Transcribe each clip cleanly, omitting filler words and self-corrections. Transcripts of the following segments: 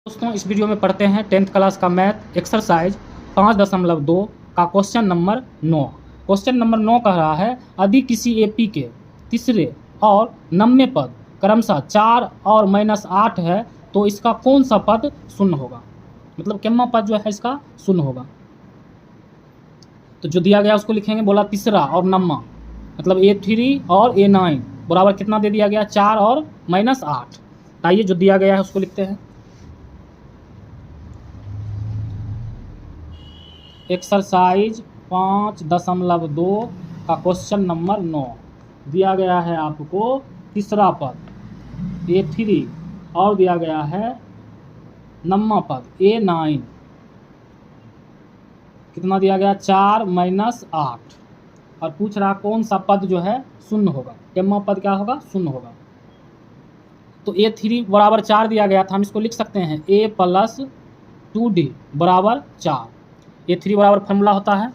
दोस्तों इस वीडियो में पढ़ते हैं 10th क्लास का मैथ एक्सरसाइज 5.2 का क्वेश्चन नंबर 9। क्वेश्चन नंबर 9 कह रहा है यदि किसी एपी के तीसरे और 90 पद क्रमशः 4 और -8 है तो इसका कौन सा पद शून्य होगा। मतलब कितना पद जो है इसका शून्य होगा। तो जो दिया गया उसको लिखेंगे, बोला तीसरा और 90 मतलब A3 और A9 बराबर कितना दे दिया गया 4 और -8। आइए जो दिया गया है उसको लिखते हैं। एक्सरसाइज 5.2 का क्वेश्चन नंबर 9 दिया गया है आपको तीसरा पद A3 और दिया गया है 90 पद A9 कितना दिया गया 4 -8 और पूछ रहा कौन सा पद जो है शून्य होगा। कितना पद क्या होगा शून्य होगा। तो A3 बराबर 4 दिया गया था, हम इसको लिख सकते हैं A + 2D बराबर 4। A3 बराबर फॉर्मूला होता है।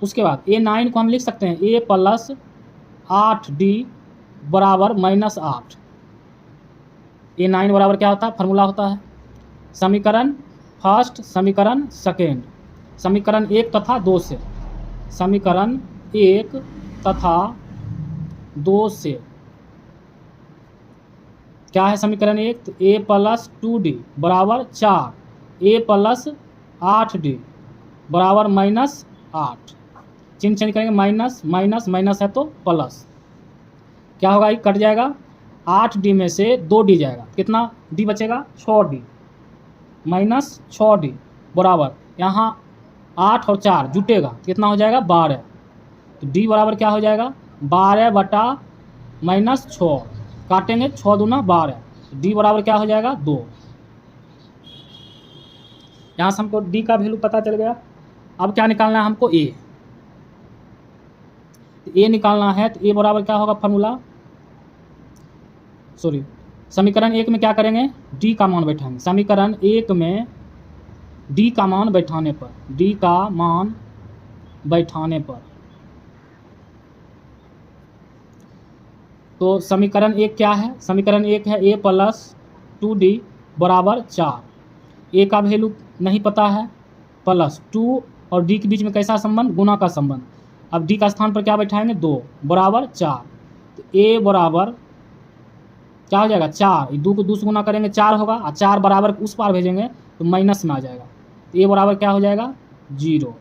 उसके बाद A9 को हम लिख सकते हैं A + 8D बराबर -8। A9 बराबर क्या होता है फॉर्मूला होता है समीकरण फर्स्ट समीकरण सेकेंड, समीकरण 1 तथा 2 से, समीकरण 1 तथा 2 से क्या है समीकरण 1 तो A + 2D बराबर 4, A + 8D बराबर -8। चिन्ह चेंज करेंगे माइनस माइनस माइनस है तो प्लस, क्या होगा ये कट जाएगा 8D में से 2D जाएगा, कितना D बचेगा 6D -6D बराबर यहाँ 8 और 4 जुटेगा कितना हो जाएगा 12। तो D बराबर क्या हो जाएगा 12 बटा -6 काटेंगे 6 दूना 12, D बराबर क्या हो जाएगा 2। यहाँ से हमको D का वैल्यू पता चल गया। अब क्या निकालना है हमको A। A निकालना है तो A बराबर क्या होगा फॉर्मूला समीकरण 1 में क्या करेंगे D का मान बैठाएंगे। समीकरण 1 में D का मान बैठाने पर, D का मान बैठाने पर तो समीकरण 1 क्या है, समीकरण 1 है A + 2D बराबर 4। A का वैल्यू नहीं पता है +2 और D के बीच में कैसा संबंध गुना का संबंध। अब D का स्थान पर क्या बैठाएंगे 2 बराबर 4। तो A बराबर क्या हो जाएगा 4, 2 को 2 से गुना करेंगे 4 होगा और 4 बराबर उस पार भेजेंगे तो माइनस में आ जाएगा। तो A बराबर क्या हो जाएगा 0,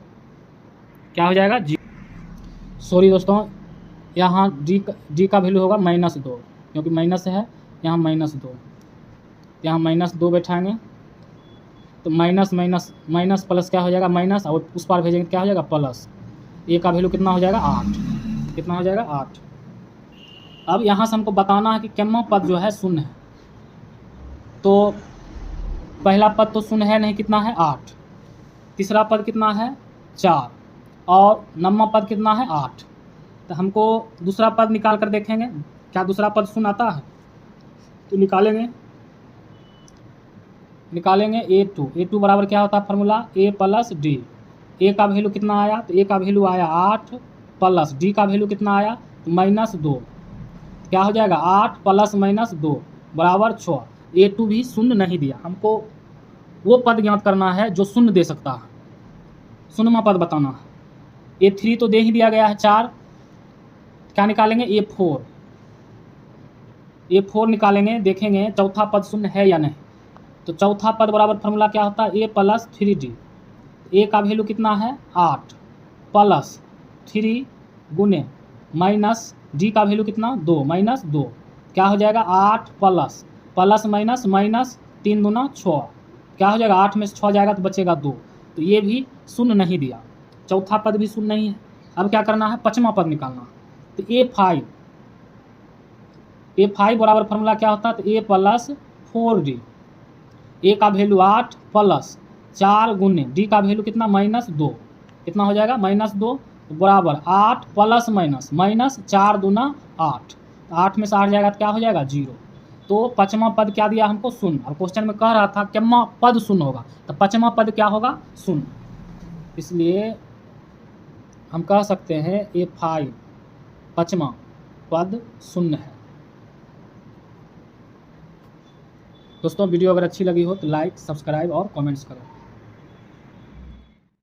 क्या हो जाएगा 0। सॉरी दोस्तों यहाँ D का वैल्यू होगा -2 क्योंकि माइनस है यहाँ -2, यहाँ -2 बैठाएंगे तो माइनस माइनस माइनस प्लस क्या हो जाएगा माइनस और उस पार भेजेंगे क्या हो जाएगा प्लस। A का वैल्यू कितना हो जाएगा 8, कितना हो जाएगा 8। अब यहाँ से हमको बताना है कि कितना पद जो है शून्य है। तो पहला पद तो शून्य है नहीं, कितना है 8, तीसरा पद कितना है 4 और 90 पद कितना है 8। तो हमको दूसरा पद निकाल कर देखेंगे क्या दूसरा पद शून्य आता है। तो निकालेंगे A2 बराबर क्या होता है फॉर्मूला A + D। A का वैल्यू कितना आया तो A का वैल्यू आया 8 प्लस D का वैल्यू कितना आया तो -2, क्या हो जाएगा 8 + -2 बराबर 6। A2 भी शून्य नहीं दिया, हमको वो पद ज्ञात करना है जो शून्य दे सकता है, शून्यमा पद बताना है। A3 तो दे ही दिया गया है 4, क्या निकालेंगे A4 निकालेंगे, देखेंगे चौथा पद शून्य है या नहीं। तो चौथा पद बराबर फॉर्मूला क्या होता है A + 3D। A का वैल्यू कितना है 8 प्लस 3 गुने माइनस D का वैल्यू कितना 2 -2, क्या हो जाएगा 8 प्लस प्लस माइनस माइनस 3 दूना 6, क्या हो जाएगा 8 में से 6 जाएगा तो बचेगा 2। तो ये भी शून्य नहीं दिया, चौथा पद भी शून्य नहीं है। अब क्या करना है पाँचवा पद निकालना। तो A5 बराबर फॉर्मूला क्या होता है तो A + 4D। A का वैल्यू 8 प्लस 4 गुने D का वैल्यू कितना -2, कितना हो जाएगा -2 बराबर 8 प्लस माइनस 4 दूना 8, 8 में से 8 जाएगा तो क्या हो जाएगा 0। तो पाँचवा पद क्या दिया हमको शून्य, और क्वेश्चन में कह रहा था कितना पद शून्य होगा तो पाँचवा पद क्या होगा शून्य, इसलिए हम कह सकते हैं A5 पाँचवा पद शून्य है। दोस्तों वीडियो अगर अच्छी लगी हो तो लाइक, सब्सक्राइब और कमेंट्स करो।